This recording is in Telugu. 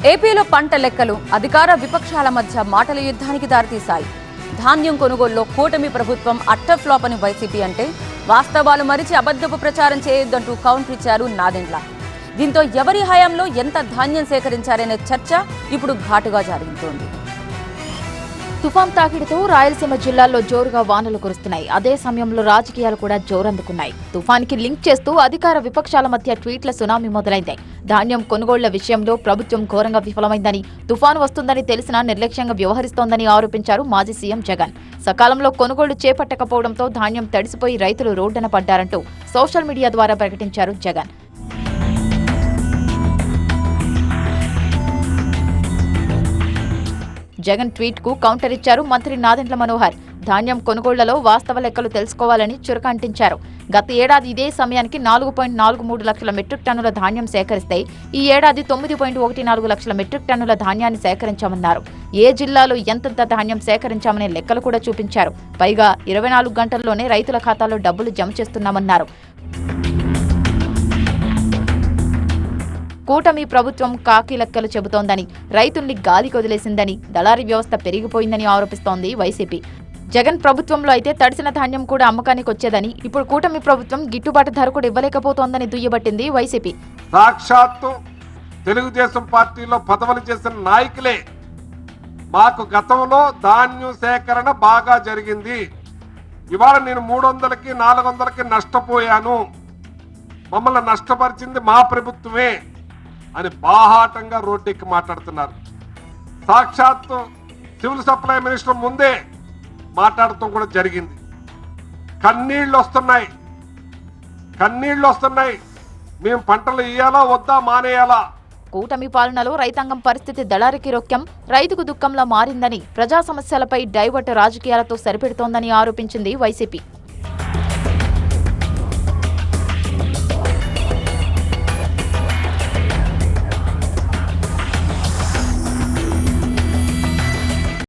ఏపీలో పంట లెక్కలు అధికార విపక్షాల మధ్య మాటల యుద్ధానికి దారితీశాయి. ధాన్యం కొనుగోలులో కూటమి ప్రభుత్వం అట్టర్ ఫ్లాప్ అని వైసీపీ అంటే వాస్తవాలు మరిచి అబద్ధపు ప్రచారం చేయొద్దంటూ కౌంటర్ ఇచ్చారు నాదెండ్ల. దీంతో ఎవరి హయాంలో ఎంత ధాన్యం సేకరించారనే చర్చ ఇప్పుడు ఘాటుగా జరుగుతోంది. తుఫాన్ తాకిడితో రాయలసీమ జిల్లాల్లో జోరుగా వానలు కురుస్తున్నాయి. అదే సమయంలో రాజకీయాలు కూడా జోరందుకున్నాయి. తుఫాన్కి లింక్ చేస్తూ అధికార విపక్షాల మధ్య ట్వీట్ల సునామీ మొదలైంది. ధాన్యం కొనుగోళ్ల విషయంలో ప్రభుత్వం ఘోరంగా విఫలమైందని, తుఫాను వస్తుందని తెలిసినా నిర్లక్ష్యంగా వ్యవహరిస్తోందని ఆరోపించారు మాజీ సీఎం జగన్. సకాలంలో కొనుగోళ్లు చేపట్టకపోవడంతో ధాన్యం తడిసిపోయి రైతులు రోడ్డున పడ్డారంటూ సోషల్ మీడియా ద్వారా ప్రకటించారు జగన్. జగన్ ట్వీట్ కు కౌంటర్ ఇచ్చారు మంత్రి నాదెండ్ల మనోహర్. ధాన్యం కొనుగోళ్లలో వాస్తవ లెక్కలు తెలుసుకోవాలని చురక అంటించారు. గత ఏడాది ఇదే సమయానికి 4.43 లక్షల మెట్రిక్ టన్నుల ధాన్యం సేకరిస్తే ఈ ఏడాది 9.14 లక్షల మెట్రిక్ టన్నుల ధాన్యాన్ని సేకరించామన్నారు. ఏ జిల్లాలో ఎంతెంత ధాన్యం సేకరించామనే లెక్కలు కూడా చూపించారు. పైగా 24 గంటల్లోనే రైతుల ఖాతాలో డబ్బులు జమ చేస్తున్నామన్నారు. కూటమి ప్రభుత్వం కాకి లెక్కలు చెబుతోందని, రైతుల్ని గాలి కొదిలేసిందని, దళారీ వ్యవస్థ పెరిగిపోయిందని ఆరోపిస్తోంది వైసీపీ. జగన్ ప్రభుత్వంలో అయితే తడిసిన ధాన్యం కూడా అమ్మకానికి వచ్చేదని, ఇప్పుడు కూటమి ప్రభుత్వం గిట్టుబాటు ధర కూడా ఇవ్వలేకపోతోందని దుయ్యబట్టింది వైసీపీ. సాక్షాత్తు తెలుగుదేశం పార్టీలో పదవులు చేసిన నాయకులే మాకు గతంలో ధాన్యం సేకరణ బాగా జరిగింది, ఇవాళ నేను 300కి 400కి నష్టపోయాను, మమ్మల్ని నష్టపరిచింది మా ప్రభుత్వమే అని బాహాటంగా రోడ్డెక్కి మాట్లాడుతున్నారు. సాక్షాత్తు సివిల్ సప్లై మినిస్టర్ ముందే మాట్లాడటం కూడా జరిగింది. కన్నీళ్లు వస్తున్నాయి. మేము పంటలు ఇయ్యాలా వద్దా మానేయాలా? కూటమి పాలనలో రైతాంగం పరిస్థితి దళారికి రొక్యం, రైతుకు దుఃఖంలా మారిందని, ప్రజా సమస్యలపై డైవర్ట్ రాజకీయాలతో సరిపెడుతోందని ఆరోపించింది వైసీపీ.